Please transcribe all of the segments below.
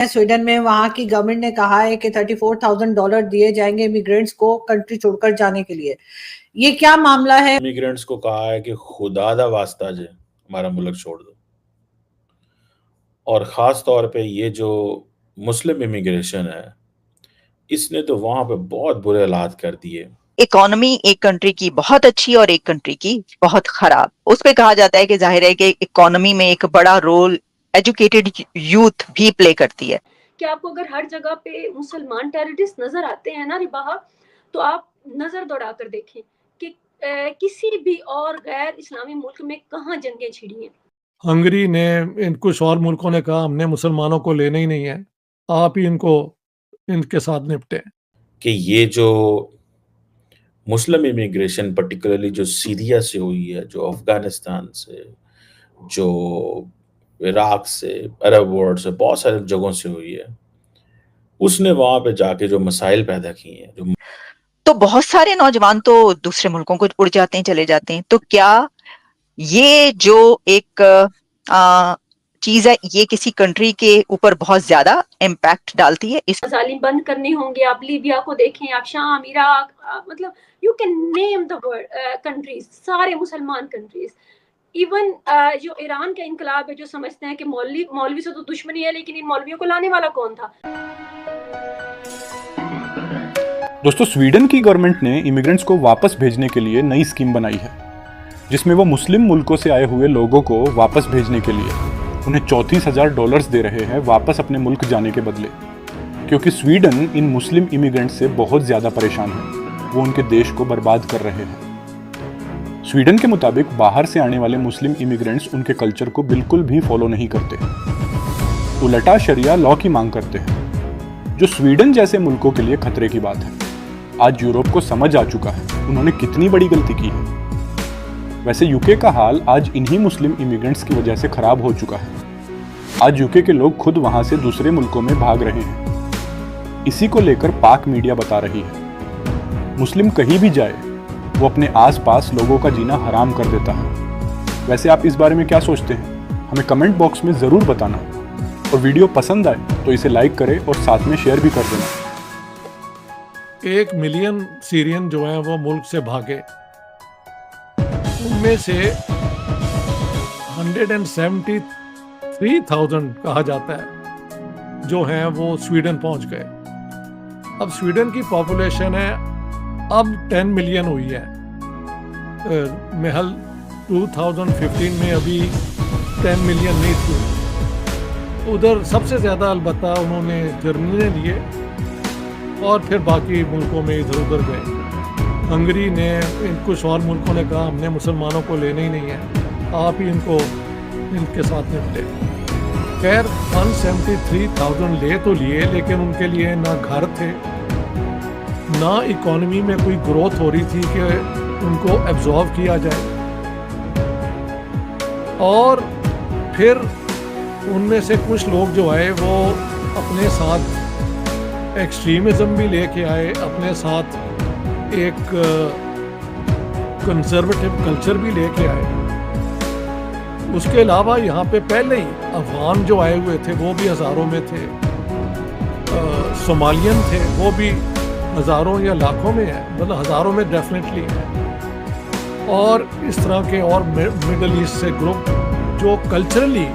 Sweden में वहां की गवर्नमेंट ने कहा है कि $34,000 दिए जाएंगे इमिग्रेंट्स को कंट्री छोड़कर जाने के लिए। ये क्या मामला है? इमिग्रेंट्स को कहा है कि खुदा दा वास्ता जे हमारा मुल्क छोड़ दो। और ख़ास तौर पे ये जो मुस्लिम इमिग्रेशन है, इसने तो वहाँ पे बहुत बुरे हालात कर दिए। इकोनॉमी एक कंट्री की बहुत अच्छी और एक कंट्री की बहुत खराब। उस पे कहा जाता है कि जाहिर है कि इकोनॉमी में एक बड़ा रोल एजुकेटेड यूथ भी प्ले करती है। कि आपको अगर हर जगह पे मुसलमान टेररिस्ट नजर आते हैं ना रिबाहा, तो आप नजर दौड़ा कर देखें कि किसी भी और गैर इस्लामी मुल्क में कहाँ जंगें छिड़ी हैं। हंगरी ने कुछ और मुल्कों ने कहा हमने मुसलमानों को लेना ही नहीं है, आप ही इनके साथ निपटे। कि ये जो मुस्लिम इमिग्रेशन पर्टिकुलरली जो सीरिया से हुई है, जो अफ़गानिस्तान से, जो इराक से, अरब वर्ल्ड से, बहुत सारी जगहों से हुई है, उसने वहाँ पे जाके जो मसाइल पैदा किए हैं, जो तो बहुत सारे नौजवान तो दूसरे मुल्कों को उड़ जाते हैं, चले जाते हैं। तो क्या ये जो एक चीज है, ये किसी कंट्री के ऊपर बहुत ज्यादा इम्पैक्ट डालती है? इस जालिम बंद करने होंगे। आप लीबिया को देखें, आप शाम, इराक, मतलब you can name the world countries, सारे मुसलमान कंट्रीज। इवन जो ईरान का इनकलाब है, जो समझते हैं कि मौलवी से तो दुश्मनी है, लेकिन इन मौलवियों को लाने वाला कौन था? दोस्तों, स्वीडन की गवर्नमेंट ने इमिग्रेंट्स को वापस भेजने के लिए नई स्कीम बनाई है, जिसमें वो मुस्लिम मुल्कों से आए हुए लोगों को वापस भेजने के लिए उन्हें $34,000 दे रहे हैं वापस अपने मुल्क जाने के बदले, क्योंकि स्वीडन इन मुस्लिम इमिग्रेंट्स से बहुत ज़्यादा परेशान है। वो उनके देश को बर्बाद कर रहे हैं। स्वीडन के मुताबिक बाहर से आने वाले मुस्लिम इमिग्रेंट्स उनके कल्चर को बिल्कुल भी फॉलो नहीं करते, उल्टा शरिया लॉ की मांग करते हैं, जो स्वीडन जैसे मुल्कों के लिए खतरे की बात है। आज यूरोप को समझ आ चुका है उन्होंने कितनी बड़ी गलती की है। वैसे यूके का हाल आज इन्हीं मुस्लिम इमिग्रेंट्स की वजह से खराब हो चुका है। आज यूके के लोग खुद वहां से दूसरे मुल्कों में भाग रहे हैं। इसी को लेकर पाक मीडिया बता रही है, मुस्लिम कहीं भी जाए वो अपने आसपास लोगों का जीना हराम कर देता है। वैसे आप इस बारे में क्या सोचते हैं? हमें कमेंट बॉक्स में ज़रूर बताना। और वीडियो पसंद आए तो इसे लाइक करें और साथ में शेयर भी कर देना। 1 मिलियन सीरियन जो हैं वो मुल्क से भागे, उनमें से 173,000 कहा जाता है जो हैं वो स्वीडन पहुंच गए। अब स्वीडन की पॉपुलेशन है अब 10 मिलियन हुई है। महल 2015 में अभी 10 मिलियन नहीं थी। उधर सबसे ज़्यादा अलबत्ता उन्होंने जर्मनी ने लिए और फिर बाकी मुल्कों में इधर उधर गए। हंगरी ने, कुछ और मुल्कों ने कहा हमने मुसलमानों को लेना ही नहीं है, आप ही इनके साथ निपटे। खैर 173,000 ले तो लिए, लेकिन उनके लिए ना घर थे, ना इकोनॉमी में कोई ग्रोथ हो रही थी कि उनको एब्जॉर्व किया जाए। और फिर उनमें से कुछ लोग जो आए वो अपने साथ एक्सट्रीमिज्म भी लेके आए, अपने साथ एक कंजर्वेटिव कल्चर भी लेके आए। उसके अलावा यहाँ पे पहले ही अफगान जो आए हुए थे वो भी हज़ारों में थे, सोमालियन थे वो भी हज़ारों या लाखों में है, मतलब हज़ारों में डेफिनेटली है। और इस तरह के और मिडल ईस्ट से ग्रुप जो कल्चरली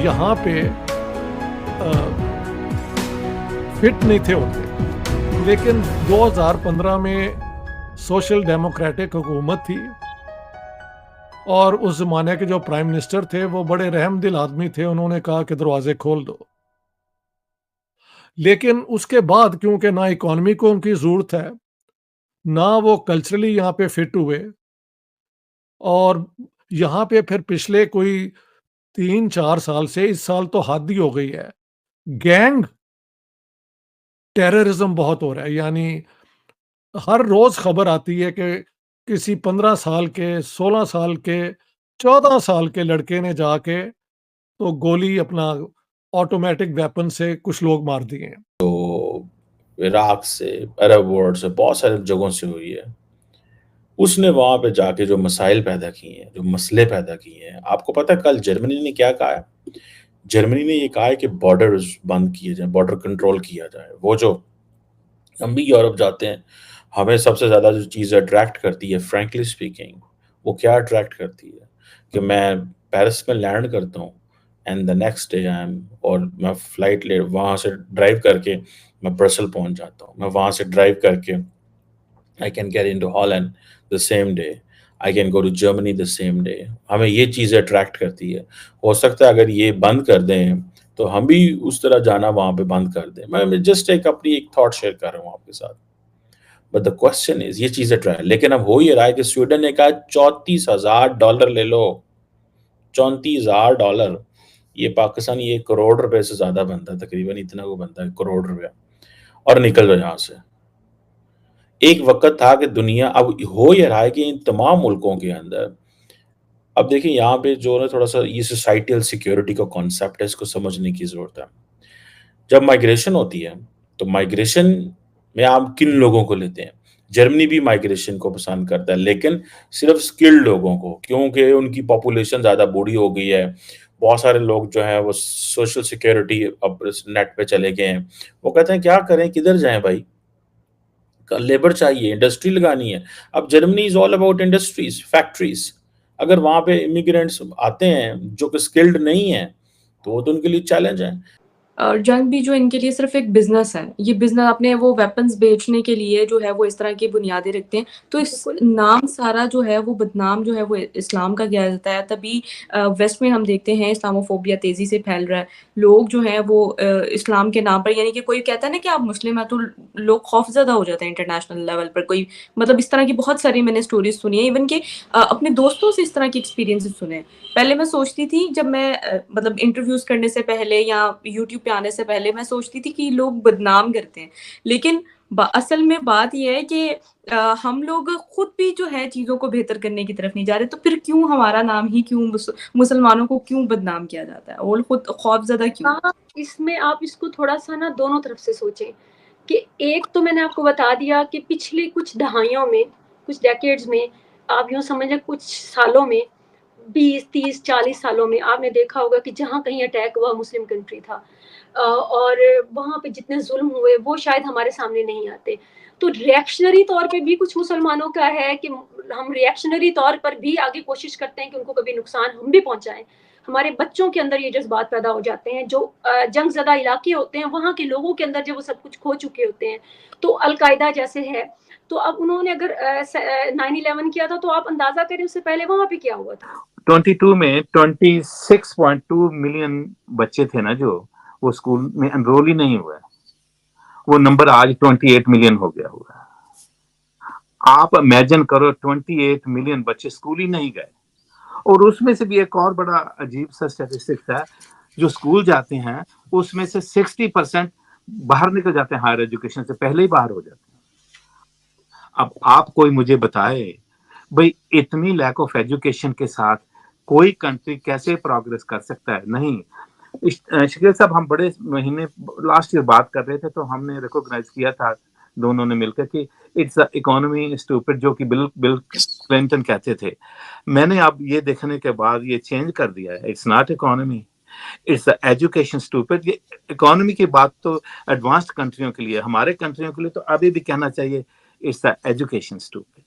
यहाँ पे फिट नहीं थे होते। लेकिन 2015 में सोशल डेमोक्रेटिक हुकूमत थी और उस ज़माने के जो प्राइम मिनिस्टर थे वो बड़े रहमदिल आदमी थे, उन्होंने कहा कि दरवाजे खोल दो। लेकिन उसके बाद क्योंकि ना इकोनॉमी को उनकी ज़रूरत है, ना वो कल्चरली यहाँ पे फिट हुए, और यहाँ पे फिर पिछले कोई 3-4 साल से, इस साल तो हद ही हो गई है, गैंग टेररिज्म बहुत हो रहा है। यानी हर रोज खबर आती है कि किसी 15 साल के, 16 साल के, 14 साल के लड़के ने जाके तो गोली अपना ऑटोमेटिक वेपन से कुछ लोग मार दिए हैं। तो इराक से, अरब वर्ल्ड से, बहुत सारी जगहों से हुई है। उसने वहाँ पे जाके जो मसाइल पैदा किए हैं, जो मसले पैदा किए हैं। आपको पता है कल जर्मनी ने क्या कहा है? जर्मनी ने ये कहा है कि बॉर्डर्स बंद किए जाएँ, बॉर्डर कंट्रोल किया जाए। वो जो हम भी यूरोप जाते हैं, हमें सबसे ज़्यादा जो चीज़ अट्रैक्ट करती है फ्रैंकली स्पीकिंग, वो क्या अट्रैक्ट करती है कि मैं पेरिस में लैंड करता हूँ and the next day I am और मैं फ्लाइट ले वहाँ से ड्राइव करके मैं ब्रसल पहुँच जाता हूँ। मैं वहाँ से ड्राइव करके I can get into Holland the same day, I can go to Germany the same day. हमें ये चीज़ें अट्रैक्ट करती है। हो सकता है अगर ये बंद कर दें, तो हम भी उस तरह जाना वहाँ पे बंद कर दें। मैं जस्ट अपनी एक थॉट शेयर कर रहा हूँ आपके साथ। बट द क्वेश्चन इज़ ये चीज़ें ट्राई, लेकिन अब हो ये रहा है कि स्वीडन ने कहा $34,000 ले लो, $34,000। ये पाकिस्तानी 1 करोड़ रुपए से ज़्यादा बनता है, तकरीबन इतना को बनता है, 1 करोड़ रुपया, और निकल जाओ यहाँ से। एक वक़्त था कि दुनिया, अब हो ये रहा है कि इन तमाम मुल्कों के अंदर, अब देखिए यहाँ पे जो है थोड़ा-सा ये सोसाइटल सिक्योरिटी का कॉन्सेप्ट है, इसको समझने की ज़रूरत है। जब माइग्रेशन होती है, तो माइग्रेशन में आप किन लोगों को लेते हैं? जर्मनी भी माइग्रेशन को पसंद करता है, लेकिन सिर्फ़ स्किल्ड लोगों को, क्योंकि उनकी पॉपुलेशन ज़्यादा बूढ़ी हो गई है। बहुत सारे लोग जो हैं वो सोशल सिक्योरिटी अब इस नेट पे चले गए हैं। वो कहते हैं क्या करें, किधर जाएँ भाई? लेबर चाहिए, इंडस्ट्री लगानी है। अब Germany is all about industries, factories. अगर वहाँ पे इमिग्रेंट्स आते हैं जो कि स्किल्ड नहीं हैं, तो वो तो उनके लिए चैलेंज है। और जंग भी जो इनके लिए सिर्फ एक बिजनेस है। ये बिजनेस अपने वो वेपन्स बेचने के लिए जो है वो इस तरह की बुनियादें रखते हैं। तो इस नाम सारा जो है वो बदनाम जो है वो इस्लाम का किया जाता है। तभी वेस्ट में हम देखते हैं इस्लामोफोबिया तेजी से फैल रहा है। लोग जो हैं वो इस्लाम के नाम पर, यानी कि कोई कहता है ना कि आप मुस्लिम हैं तो लोग खौफजदा हो जाते हैं इंटरनेशनल लेवल पर। कोई मतलब इस तरह की बहुत सारी मैंने स्टोरीज सुनी है, इवन के अपने दोस्तों से इस तरह के एक्सपीरियंसेस सुने हैं। पहले मैं सोचती थी, जब मैं मतलब इंटरव्यूज करने से पहले या यूट्यूब पे आने से पहले मैं सोचती थी कि लोग बदनाम करते हैं, लेकिन असल में बात यह है कि हम लोग खुद भी जो है चीज़ों को बेहतर करने की तरफ नहीं जा रहे। तो फिर क्यों हमारा नाम ही क्यों मुसलमानों को क्यों बदनाम किया जाता है और खुद खौफजदा क्यों? इसमें आप इसको थोड़ा सा ना दोनों तरफ से सोचें कि एक तो मैंने आपको बता दिया कि पिछले कुछ दहाइयों में, कुछ डेकेड्स में, आप यूँ समझें कुछ सालों में, 20, 30, 40 सालों में आपने देखा होगा कि जहाँ कहीं अटैक हुआ मुस्लिम कंट्री था, और वहाँ पे जितने जुल्म हुए वो शायद हमारे सामने नहीं आते। तो रिएक्शनरी तौर पे भी कुछ मुसलमानों का है कि हम रिएक्शनरी तौर पर भी आगे कोशिश करते हैं कि उनको कभी नुकसान हम भी पहुँचाएँ। हमारे बच्चों के अंदर ये जज़्बात पैदा हो जाते हैं, जो जंगज़दा इलाके होते हैं, वहाँ के लोगों के अंदर जब वो सब कुछ खो चुके होते हैं। तो अल-कायदा जैसे है, तो अब उन्होंने अगर 9/11 किया था, तो आप अंदाज़ा करें उससे पहले वहाँ पे क्या हुआ था। 22 में 26.2 मिलियन बच्चे थे ना जो वो स्कूल में एनरोल ही नहीं हुए। वो नंबर आज 28 मिलियन हो गया हुआ है। आप इमेजिन करो, 28 मिलियन बच्चे स्कूल ही नहीं गए। और उसमें से भी एक और बड़ा अजीब सा स्टैटिस्टिक्स है, जो स्कूल जाते हैं उसमें से 60% बाहर निकल जाते हैं, हायर एजुकेशन से पहले ही बाहर हो जाते हैं। अब आप कोई मुझे बताए भाई, इतनी लैक ऑफ एजुकेशन के साथ कोई कंट्री कैसे प्रोग्रेस कर सकता है? नहीं। शकील साहब, हम बड़े महीने लास्ट ईयर बात कर रहे थे, तो हमने रिकॉग्नाइज किया था दोनों ने मिलकर कि इट्स इकोनॉमी स्टूपिड, जो कि बिल क्लिंटन कहते थे। मैंने अब ये देखने के बाद ये चेंज कर दिया है, it's not economy, it's education stupid. ये इकोनॉमी की बात तो एडवांस्ड कंट्रियों के लिए, हमारे कंट्रियों के लिए तो अभी भी कहना चाहिए इट्स एजुकेशन स्टूपिड।